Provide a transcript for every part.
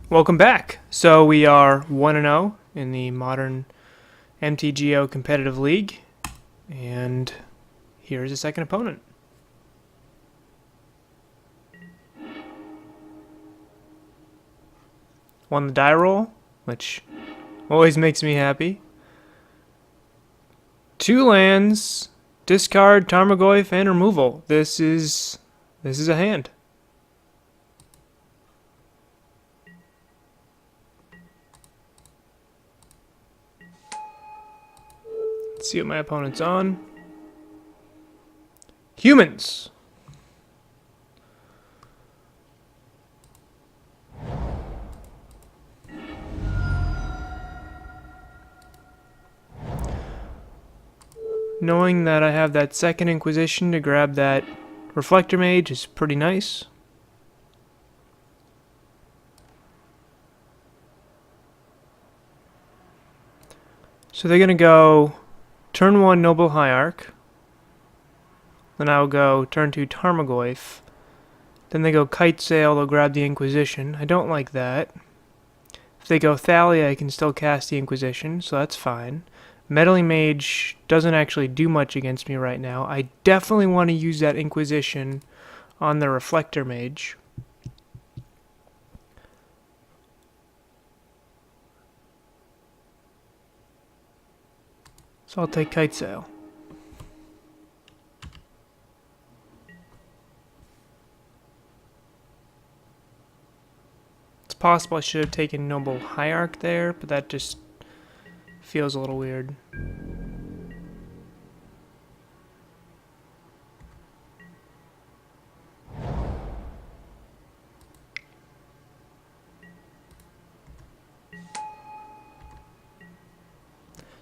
Welcome back. So we are 1-0 in the modern MTGO competitive league, and here's a second opponent. Won the die roll, which always makes me happy. 2 lands, discard, Tarmogoyf, and removal. This is a hand. Let's see what my opponent's on. Humans. Knowing that I have that second Inquisition to grab that Reflector Mage is pretty nice. So they're going to go turn 1 Noble Hierarch. Then I'll go turn 2 Tarmogoyf. Then they go Kite Sail, they'll grab the Inquisition. I don't like that. If they go Thalia, I can still cast the Inquisition, so that's fine. Meddling Mage doesn't actually do much against me right now. I definitely want to use that Inquisition on the Reflector Mage. So I'll take Kite Sail. It's possible I should have taken Noble Hierarch there, but that just feels a little weird.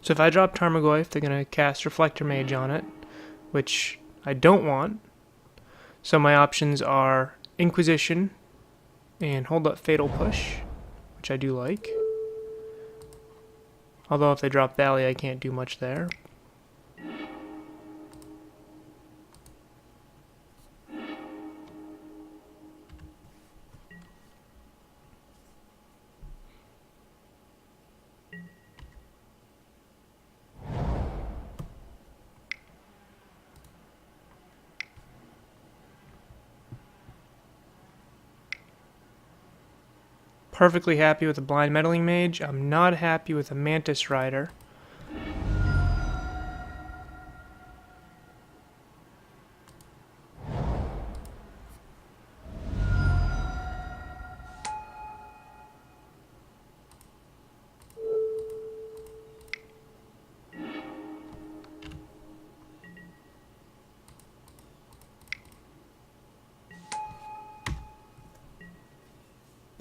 So if I drop Tarmogoyf, they're going to cast Reflector Mage on it, which I don't want. So my options are Inquisition and Hold Up Fatal Push, which I do like. Although if they drop Thalia, I can't do much there. Perfectly happy with a Blind Meddling Mage. I'm not happy with a Mantis Rider.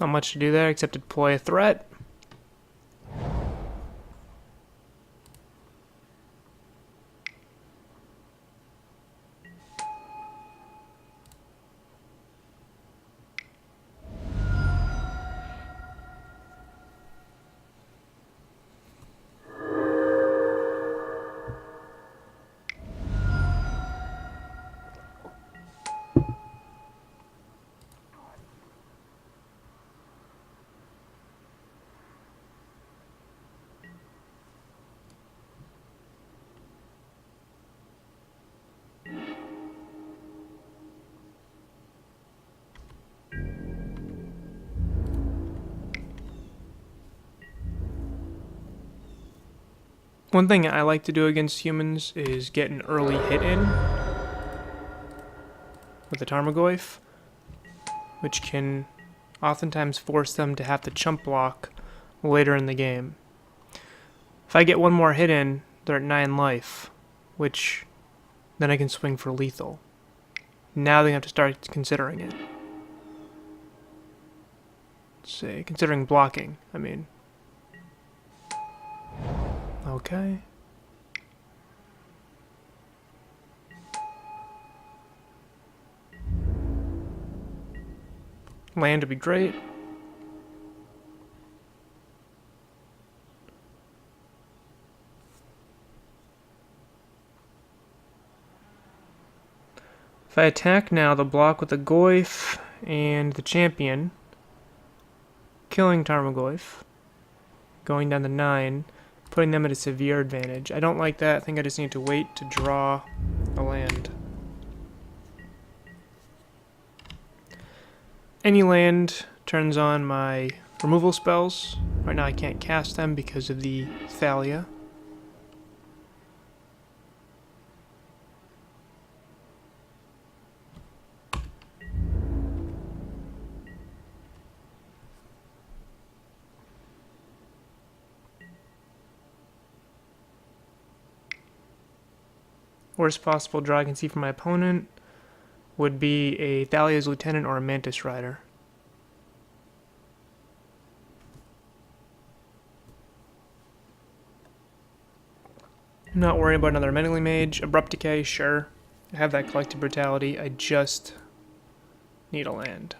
Not much to do there except to deploy a threat. One thing I like to do against humans is get an early hit in with the Tarmogoyf, which can oftentimes force them to have to chump block later in the game. If I get one more hit in, they're at 9 life, which then I can swing for lethal. Now they have to start considering it. Let's see, considering blocking, I mean. Okay. Land would be great. If I attack now, the block with the Goyf and the champion killing Tarmogoyf, going down to 9, putting them at a severe advantage. I don't like that. I think I just need to wait to draw a land. Any land turns on my removal spells. Right now I can't cast them because of the Thalia. Worst possible draw I can see from my opponent would be a Thalia's Lieutenant or a Mantis Rider. I'm not worrying about another Meddling Mage. Abrupt Decay, sure. I have that Collective Brutality. I just need a land.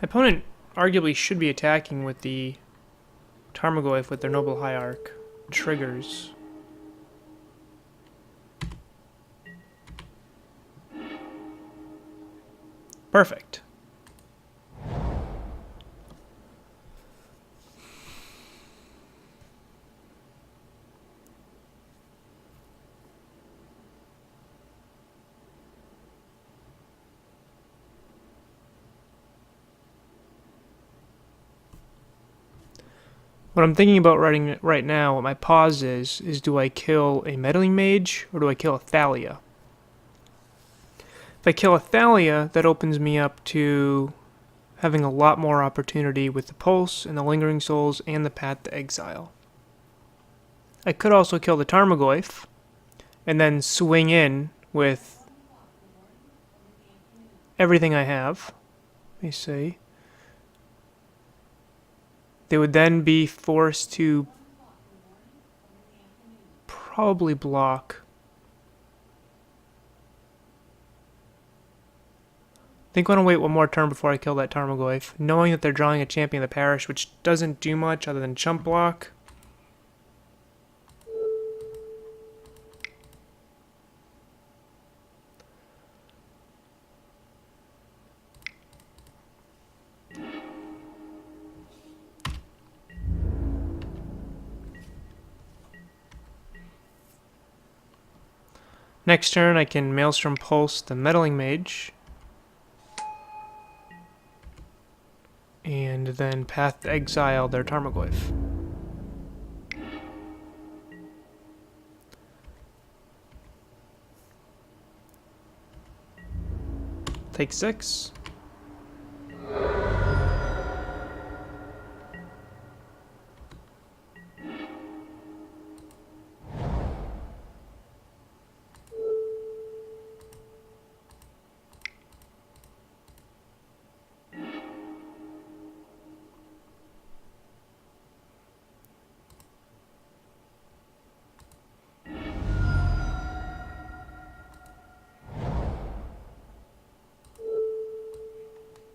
My opponent arguably should be attacking with the Tarmogoyf with their Noble Hierarch triggers. Perfect. What I'm thinking about writing right now, what my pause is do I kill a Meddling Mage or do I kill a Thalia? If I kill a Thalia, that opens me up to having a lot more opportunity with the Pulse and the Lingering Souls and the Path to Exile. I could also kill the Tarmogoyf and then swing in with everything I have. Let me see. They would then be forced to probably block. I think I want to wait one more turn before I kill that Tarmogoyf, knowing that they're drawing a Champion of the Parish, which doesn't do much other than chump block. Next turn, I can Maelstrom Pulse the Meddling Mage. And then Path to Exile their Tarmogoyf. Take 6.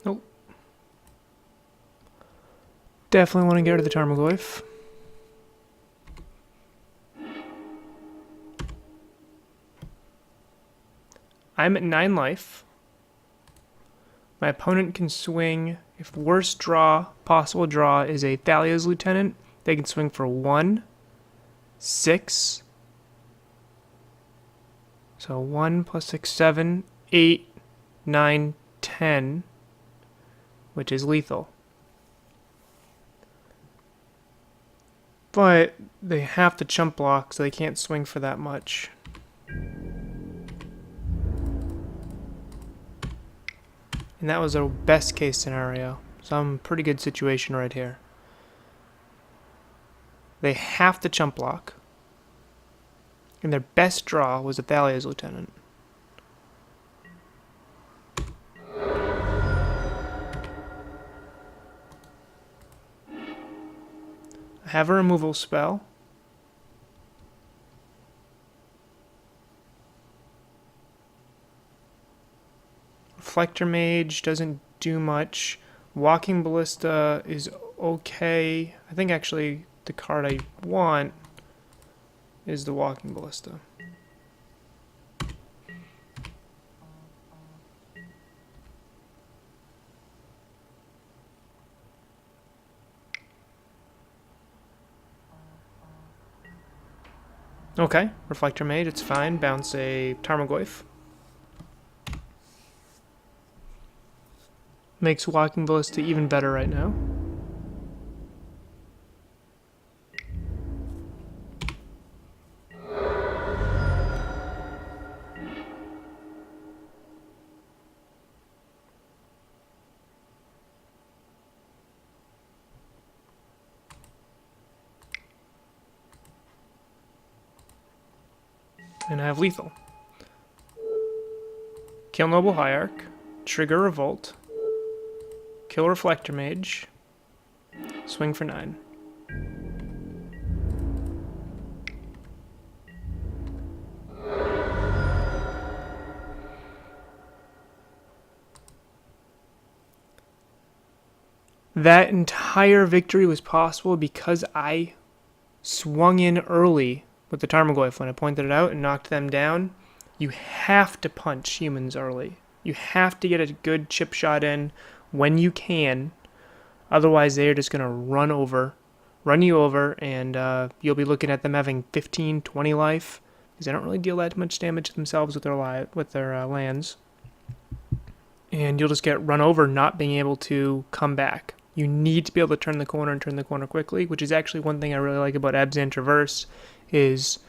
Nope. Definitely want to get rid of the Tarmogoyf. I'm at 9 life. My opponent can swing. If worst draw, possible draw, is a Thalia's Lieutenant, they can swing for 1, 6. So 1 plus 6, 7, 8, 9, 10, which is lethal. But they have to chump block, so they can't swing for that much. And that was a best case scenario. So I'm in a pretty good situation right here. They have to chump block. And their best draw was a Thalia's Lieutenant. I have a removal spell. Reflector Mage doesn't do much. Walking Ballista is okay. I think actually the card I want is the Walking Ballista. Okay, Reflector Mage, it's fine. Bounce a Tarmogoyf. Makes Walking Ballista even better right now. And I have lethal. Kill Noble Hierarch, trigger Revolt, kill Reflector Mage, swing for 9. That entire victory was possible because I swung in early with the Tarmogoyf when I pointed it out and knocked them down. You have to punch humans early. You have to get a good chip shot in when you can. Otherwise, they're just going to run you over, and you'll be looking at them having 15, 20 life because they don't really deal that much damage to themselves with their lands. And you'll just get run over, not being able to come back. You need to be able to turn the corner and turn the corner quickly, which is actually one thing I really like about Abzan Traverse, is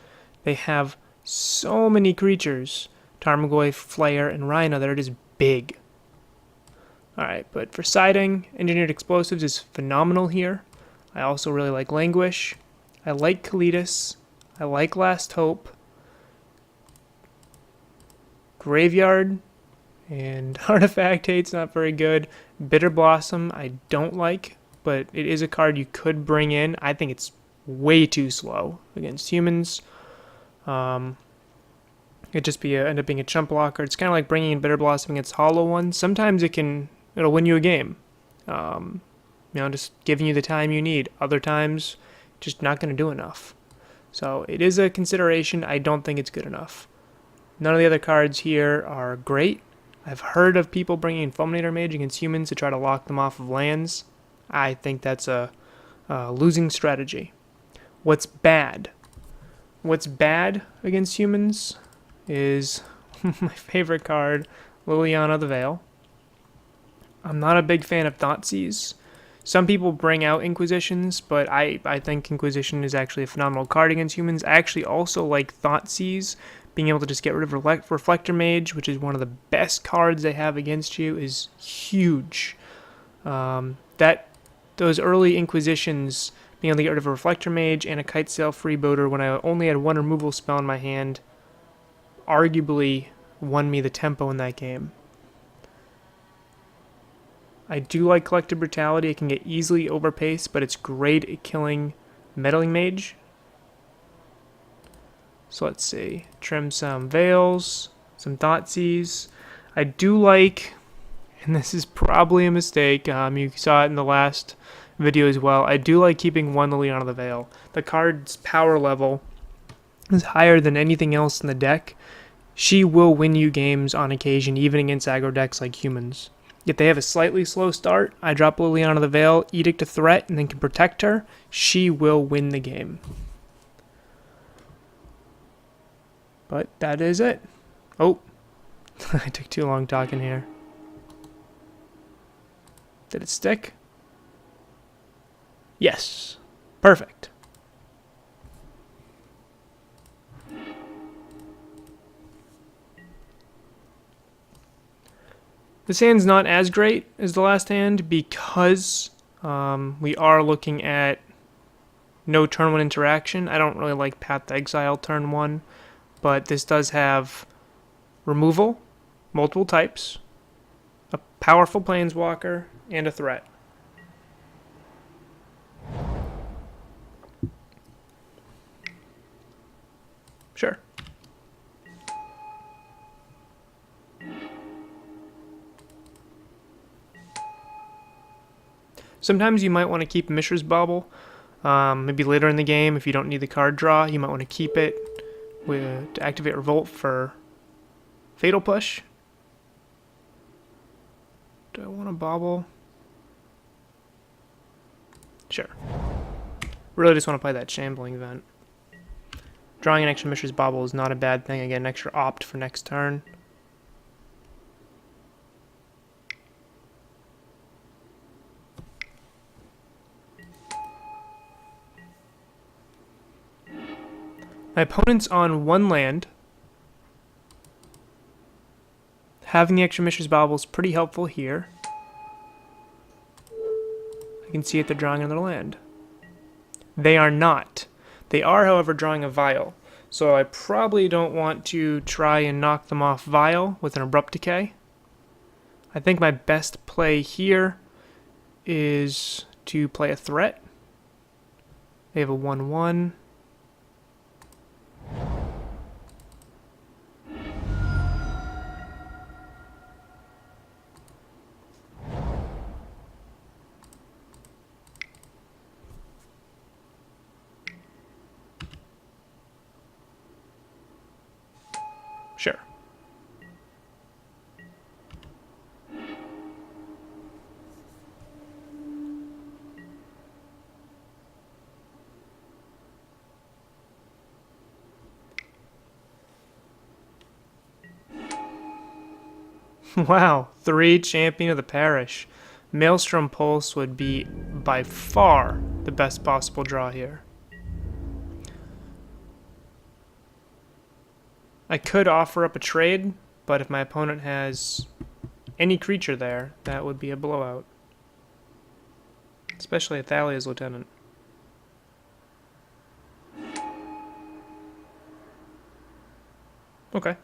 they have so many creatures, Tarmogoyf, Flayer, and Rhino, that are just big. Alright, but for siding, Engineered Explosives is phenomenal here. I also really like Languish. I like Kalitas. I like Last Hope. Graveyard and Artifact Hate's not very good. Bitteblossom I don't like, but it is a card you could bring in. I think it's way too slow against humans. It'd just be end up being a chump blocker. It's kind of like bringing in Bitteblossom against Hollow One. Sometimes it'll win you a game. Just giving you the time you need. Other times, just not going to do enough. So it is a consideration. I don't think it's good enough. None of the other cards here are great. I've heard of people bringing in Fulminator Mage against humans to try to lock them off of lands. I think that's a losing strategy. What's bad? What's bad against humans is my favorite card, Liliana the Veil. I'm not a big fan of Thoughtseize. Some people bring out Inquisitions, but I think Inquisition is actually a phenomenal card against humans. I actually also like Thoughtseize. Being able to just get rid of Reflector Mage, which is one of the best cards they have against you, is huge. Those early Inquisitions, being able to get rid of a Reflector Mage and a Kitesail Freebooter when I only had one removal spell in my hand, arguably won me the tempo in that game. I do like Collective Brutality. It can get easily overpaced, but it's great at killing Meddling Mage. So let's see. Trim some Veils, some Thoughtseize. I do like, and this is probably a mistake, you saw it in the last video as well, I do like keeping one Liliana the Veil. The card's power level is higher than anything else in the deck. She will win you games on occasion, even against aggro decks like humans. If they have a slightly slow start, I drop Liliana the Veil, Edict a Threat, and then can protect her. She will win the game. But that is it. Oh, I took too long talking here. Did it stick? Yes. Perfect. This hand's not as great as the last hand because we are looking at no turn 1 interaction. I don't really like Path to Exile turn 1, but this does have removal, multiple types, a powerful planeswalker, and a threat. Sure. Sometimes you might want to keep Mishra's Bauble. Maybe later in the game, if you don't need the card draw, you might want to keep it to activate Revolt for Fatal Push. Do I want a Bauble? Sure. Really just want to play that Shambling Vent. Drawing an extra Mishra's Bauble is not a bad thing. Again, an extra opt for next turn. My opponent's on one land. Having the extra Mishra's Bauble is pretty helpful here. I can see it, they're drawing another land. They are not. They are, however, drawing a Vial. So I probably don't want to try and knock them off Vial with an Abrupt Decay. I think my best play here is to play a threat. They have a 1/1. Sure. Wow, 3 Champion of the Parish. Maelstrom Pulse would be by far the best possible draw here. I could offer up a trade, but if my opponent has any creature there, that would be a blowout. Especially Athalia's Lieutenant. Okay.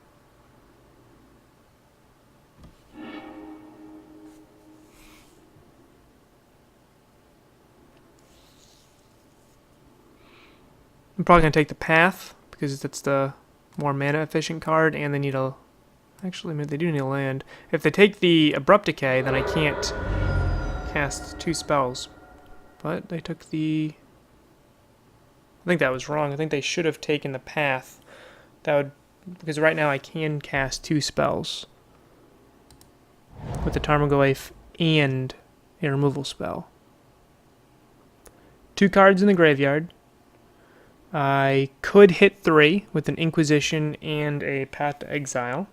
I'm probably going to take the Path, because that's the more mana efficient card, and they need a... Actually, maybe they do need a land. If they take the Abrupt Decay, then I can't cast 2 spells. But they took the... I think that was wrong. I think they should have taken the Path. That would... Because right now I can cast 2 spells. With the Tarmogoyf and a removal spell. 2 cards in the graveyard. I could hit 3 with an Inquisition and a Path to Exile.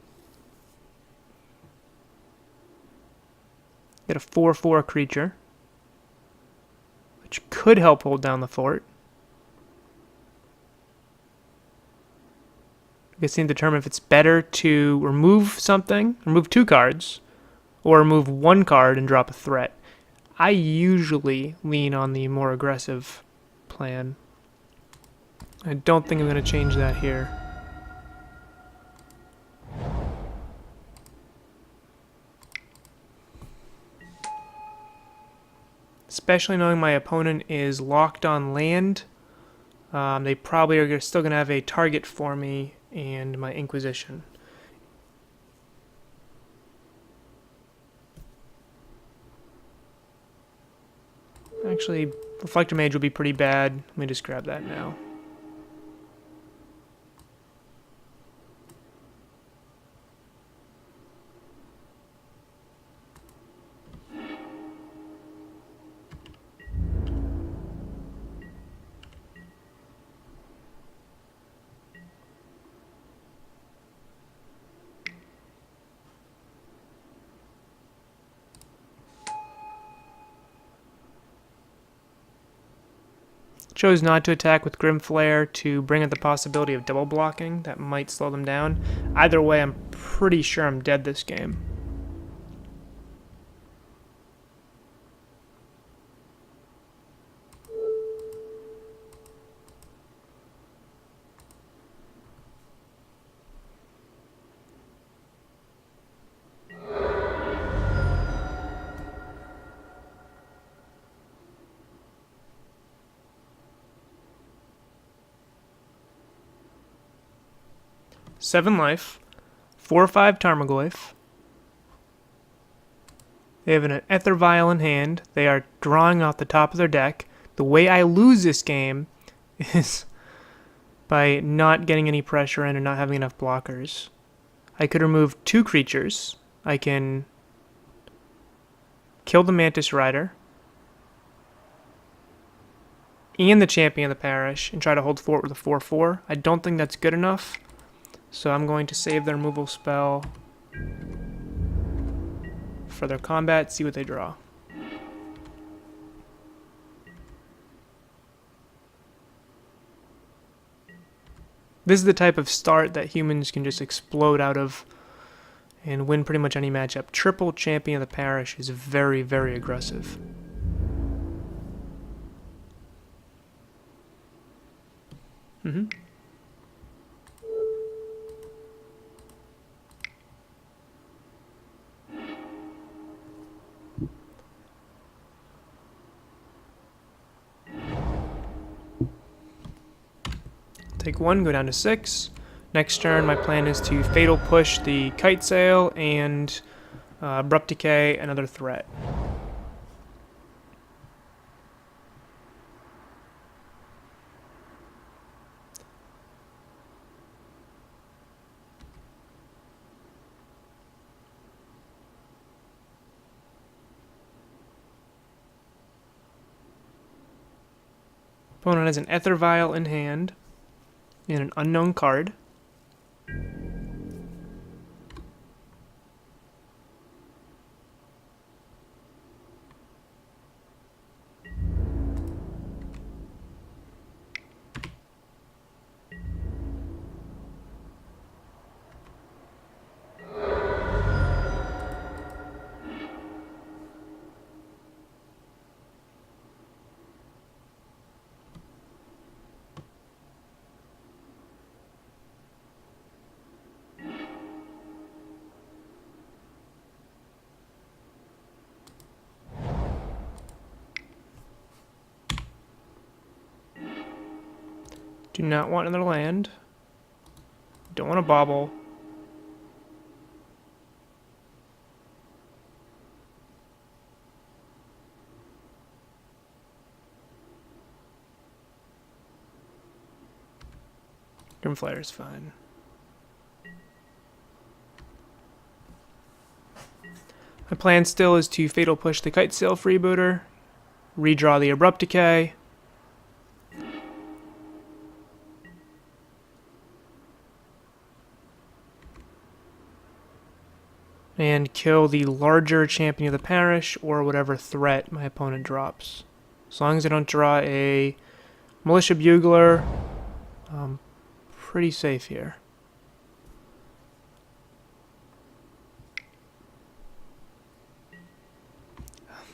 Get a 4/4 creature, which could help hold down the fort. I guess I need to determine if it's better to remove something, remove 2 cards, or remove 1 card and drop a threat. I usually lean on the more aggressive plan. I don't think I'm going to change that here. Especially knowing my opponent is locked on land. They probably are still going to have a target for me and my Inquisition. Actually, Reflector Mage will be pretty bad. Let me just grab that now. Chose not to attack with Grim Flayer to bring up the possibility of double blocking. That might slow them down. Either way, I'm pretty sure I'm dead this game. Seven life, 4/5 Tarmogoyf. They have an Ether Vial in hand. They are drawing off the top of their deck. The way I lose this game is by not getting any pressure in and not having enough blockers. I could remove 2 creatures. I can kill the Mantis Rider and the Champion of the Parish and try to hold fort with a 4/4. I don't think that's good enough, so I'm going to save the removal spell for their combat, see what they draw. This is the type of start that humans can just explode out of and win pretty much any matchup. Triple Champion of the Parish is very, very aggressive. Take 1, go down to 6. Next turn, my plan is to Fatal Push the Kite Sail and Abrupt Decay, another threat. Opponent has an Ether Vial in hand and an unknown card. Do not want another land. Don't want a Bauble. Grim Flayer is fine. My plan still is to Fatal Push the Kite Sail Freebooter, redraw the Abrupt Decay, and kill the larger Champion of the Parish or whatever threat my opponent drops. As long as I don't draw a Militia Bugler, I'm pretty safe here.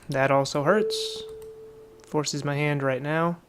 That also hurts. Forces my hand right now.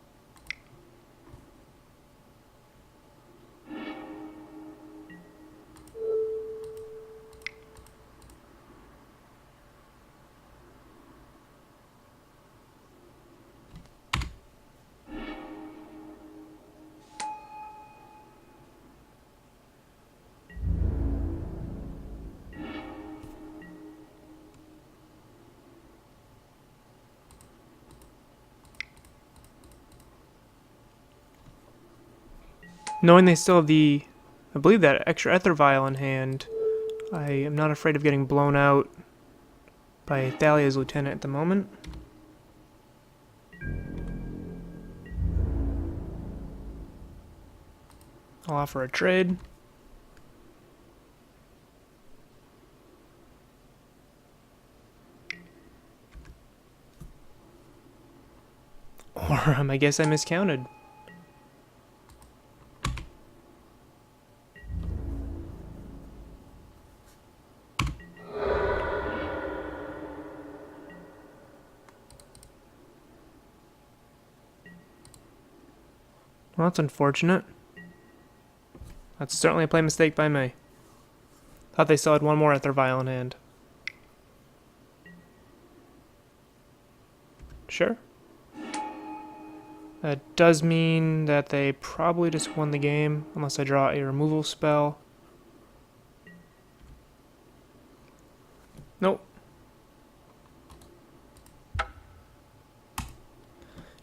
Knowing they still have the, I believe, that extra Ether Vial in hand, I am not afraid of getting blown out by Thalia's Lieutenant at the moment. I'll offer a trade. Or I guess I miscounted. Well, that's unfortunate. That's certainly a play mistake by me. Thought they still had one more Ether Vial in hand. Sure. That does mean that they probably just won the game, unless I draw a removal spell. Nope.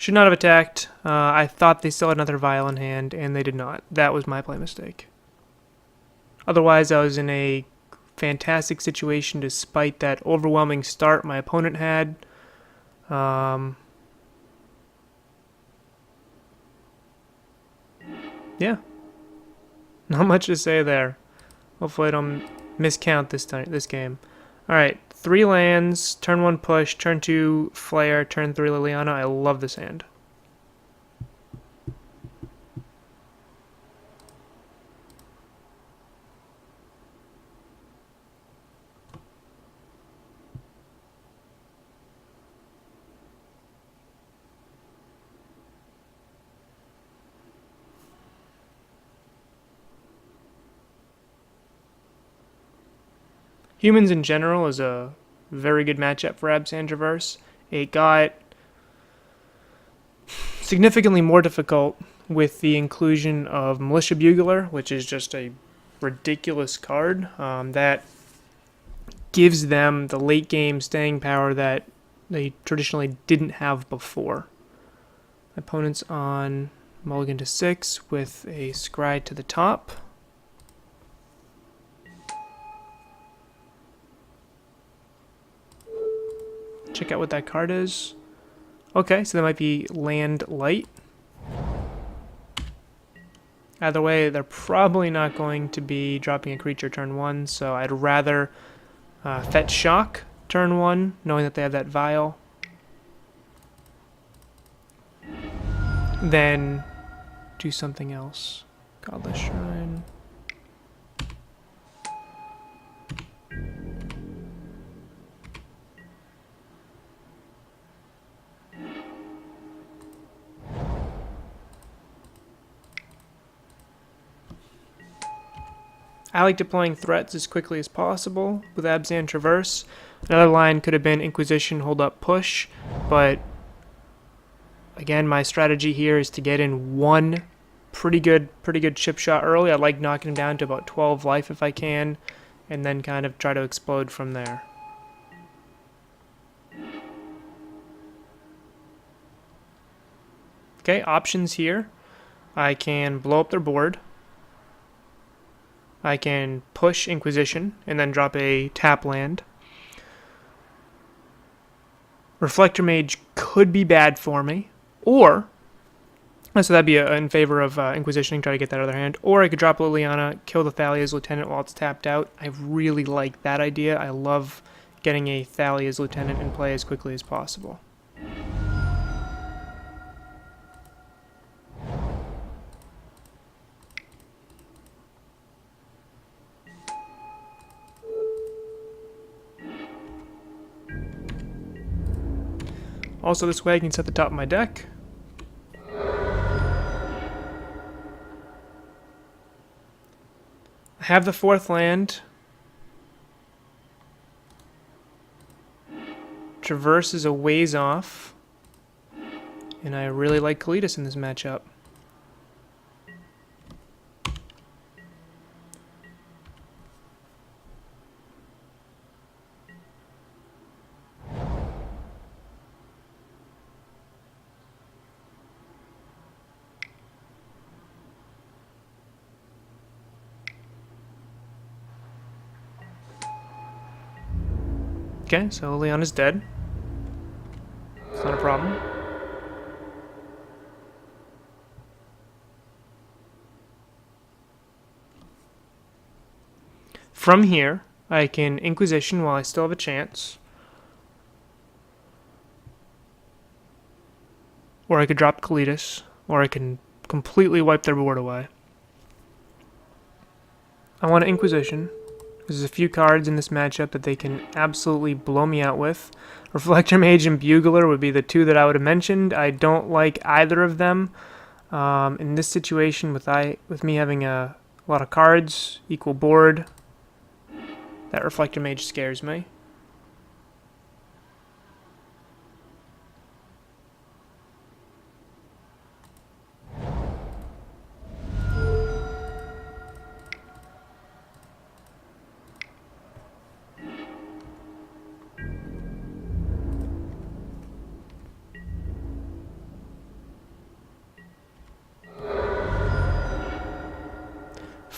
Should not have attacked. I thought they still had another vial in hand, and they did not. That was my play mistake. Otherwise, I was in a fantastic situation despite that overwhelming start my opponent had. Yeah. Not much to say there. Hopefully I don't miscount this game. Alright, 3 lands, turn 1 push, turn 2 Flayer, turn 3 Liliana. I love this hand. Humans in general is a very good matchup for Abzan Traverse. It got significantly more difficult with the inclusion of Militia Bugler, which is just a ridiculous card that gives them the late game staying power that they traditionally didn't have before. Opponents on mulligan to 6 with a scry to the top. Check out what that card is. Okay, so that might be land light. Either way, they're probably not going to be dropping a creature turn 1, so I'd rather fetch shock turn 1, knowing that they have that vial, than do something else. Godless Shrine. I like deploying threats as quickly as possible with Abzan Traverse. Another line could have been Inquisition, hold up, push, but again, my strategy here is to get in one pretty good chip shot early. I like knocking him down to about 12 life if I can, and then kind of try to explode from there. Okay, options here. I can blow up their board. I can push Inquisition and then drop a tap land. Reflector Mage could be bad for me, or so that'd be in favor of Inquisitioning, try to get that other hand. Or I could drop Liliana, kill the Thalia's Lieutenant while it's tapped out. I really like that idea. I love getting a Thalia's Lieutenant in play as quickly as possible. Also, this way I can set the top of my deck. I have the 4th land. Traverse is a ways off. And I really like Kalitas in this matchup. Okay, so Liliana's dead. It's not a problem. From here, I can Inquisition while I still have a chance. Or I could drop Kalitas, or I can completely wipe their board away. I want to Inquisition. There's a few cards in this matchup that they can absolutely blow me out with. Reflector Mage and Bugler would be the 2 that I would have mentioned. I don't like either of them. In this situation, with me having a lot of cards, equal board, that Reflector Mage scares me.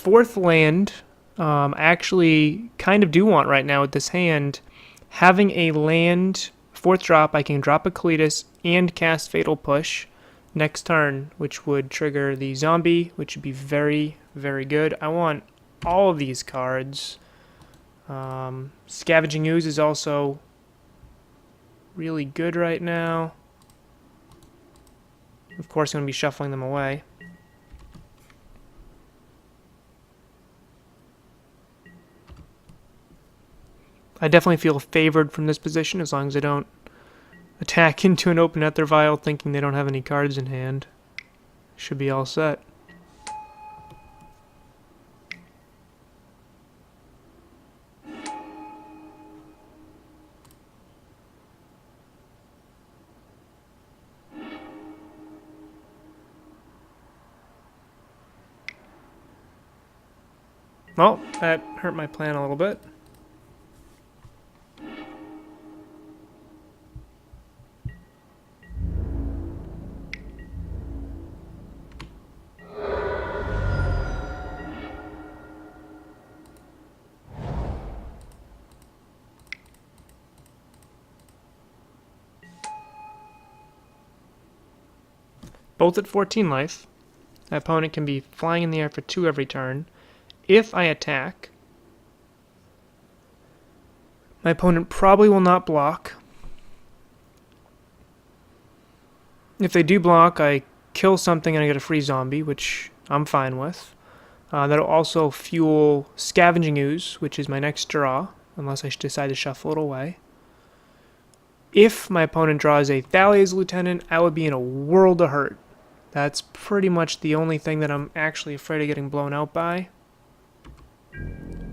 fourth land, I actually kind of do want right now with this hand. Having a land, fourth drop, I can drop a Cletus and cast Fatal Push next turn, which would trigger the zombie, which would be very, very good. I want all of these cards. Scavenging Ooze is also really good right now. Of course, I'm going to be shuffling them away. I definitely feel favored from this position as long as I don't attack into an open Nether Vial thinking they don't have any cards in hand. Should be all set. Well, that hurt my plan a little bit. Both at 14 life. My opponent can be flying in the air for 2 every turn. If I attack, my opponent probably will not block. If they do block, I kill something and I get a free zombie, which I'm fine with. That'll also fuel Scavenging Ooze, which is my next draw, unless I decide to shuffle it away. If my opponent draws a Thoughtseize Lieutenant, I would be in a world of hurt. That's pretty much the only thing that I'm actually afraid of getting blown out by.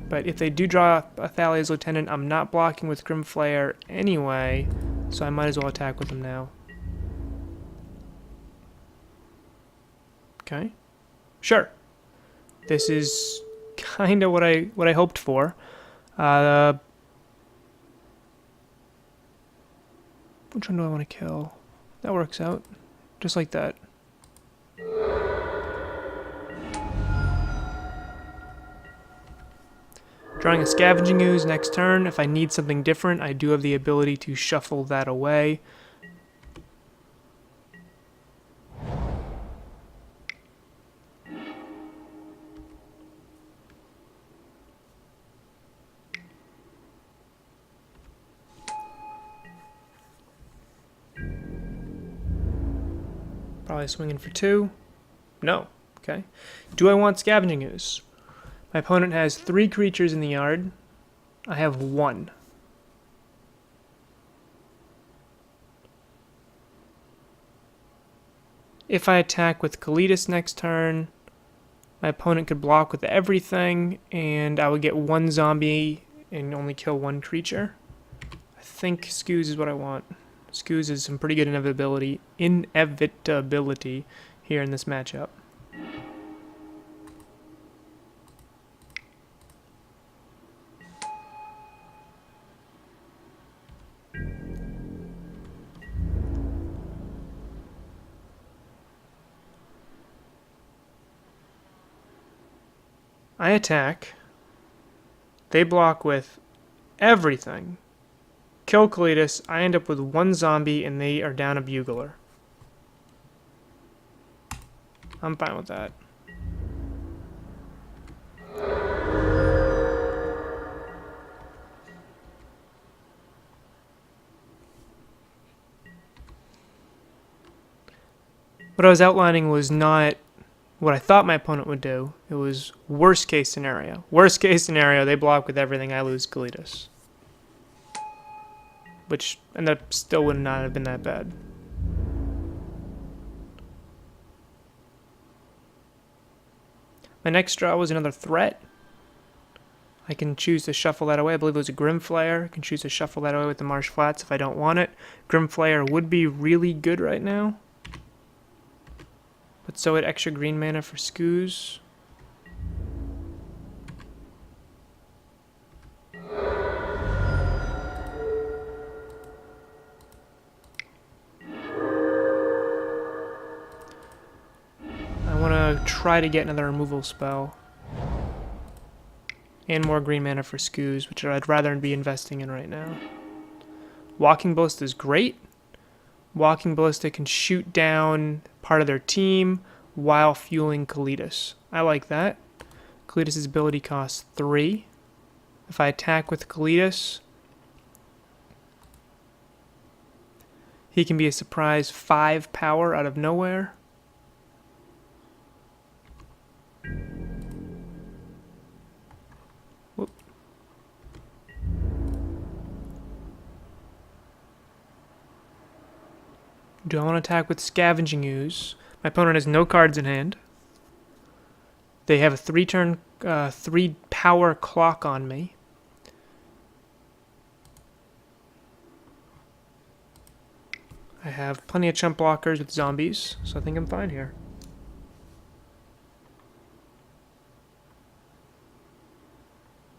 But if they do draw a Thoughtseize Lieutenant, I'm not blocking with Grim Flayer anyway, so I might as well attack with him now. Okay. Sure. This is kind of what I hoped for. Which one do I want to kill? That works out. Just like that. Drawing a Scavenging Ooze next turn. If I need something different, I do have the ability to shuffle that away. Probably swinging for 2. No. Okay. Do I want Scavenging Ooze? My opponent has 3 creatures in the yard. I have 1. If I attack with Kalitas next turn, my opponent could block with everything, and I would get 1 zombie and only kill 1 creature. I think Scooze is what I want. Scooze is some pretty good inevitability here in this matchup. I attack. They block with everything. Kill Kalitas. I end up with 1 zombie and they are down a Bugler. I'm fine with that. What I was outlining was not what I thought my opponent would do. It was worst case scenario. Worst case scenario, they block with everything, I lose Kalitas. Which ended up still would not have been that bad. My next draw was another threat. I can choose to shuffle that away. I believe it was a Grim Flayer. I can choose to shuffle that away with the Marsh Flats if I don't want it. Grim Flayer would be really good right now. But so it extra green mana for Scooze. I want to try to get another removal spell. and more green mana for Skoos, which I'd rather be investing in right now. Walking Ballista is great. Walking Ballista can shoot down part of their team while fueling Kalitas. I like that. Kalitas' ability costs 3. If I attack with Kalitas, he can be a surprise 5 power out of nowhere. Whoop. Do I want to attack with Scavenging Ooze? My opponent has no cards in hand. They have a 3-turn, 3-power clock on me. I have plenty of chump blockers with zombies, so I think I'm fine here.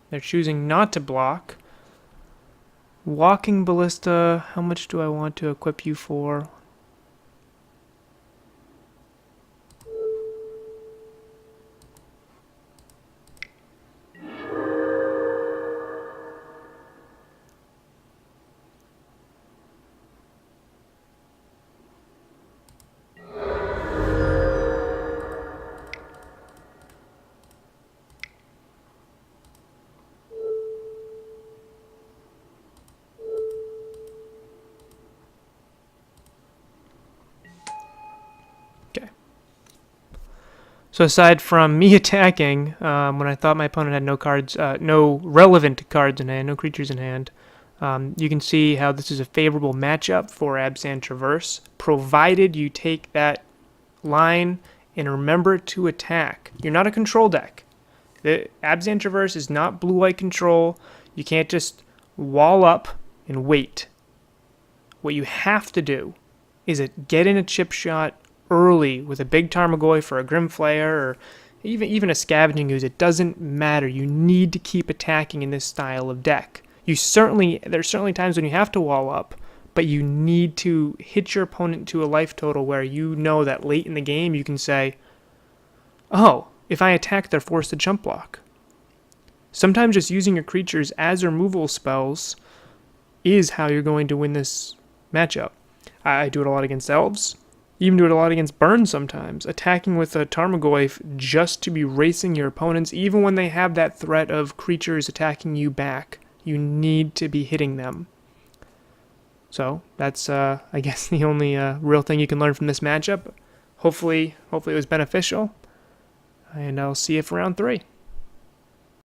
They're choosing not to block. Walking Ballista, how much do I want to equip you for? So aside from me attacking, when I thought my opponent had no cards, no relevant cards in hand, no creatures in hand, you can see how this is a favorable matchup for Abzan Traverse, provided you take that line and remember to attack. You're not a control deck. The Abzan Traverse is not blue-white control. You can't just wall up and wait. What you have to do is get in a chip shot early with a big Tarmogoyf or a Grim Flayer or even a Scavenging Ooze. It doesn't matter. You need to keep attacking in this style of deck. There's certainly times when you have to wall up, but you need to hit your opponent to a life total where you know that late in the game you can say, oh, if I attack, they're forced to chump block. Sometimes just using your creatures as removal spells is how you're going to win this matchup. I do it a lot against elves. Even do it a lot against burn sometimes. Attacking with a Tarmogoyf just to be racing your opponents, even when they have that threat of creatures attacking you back. You need to be hitting them. So that's, I guess, the only real thing you can learn from this matchup. Hopefully it was beneficial. And I'll see you for round 3.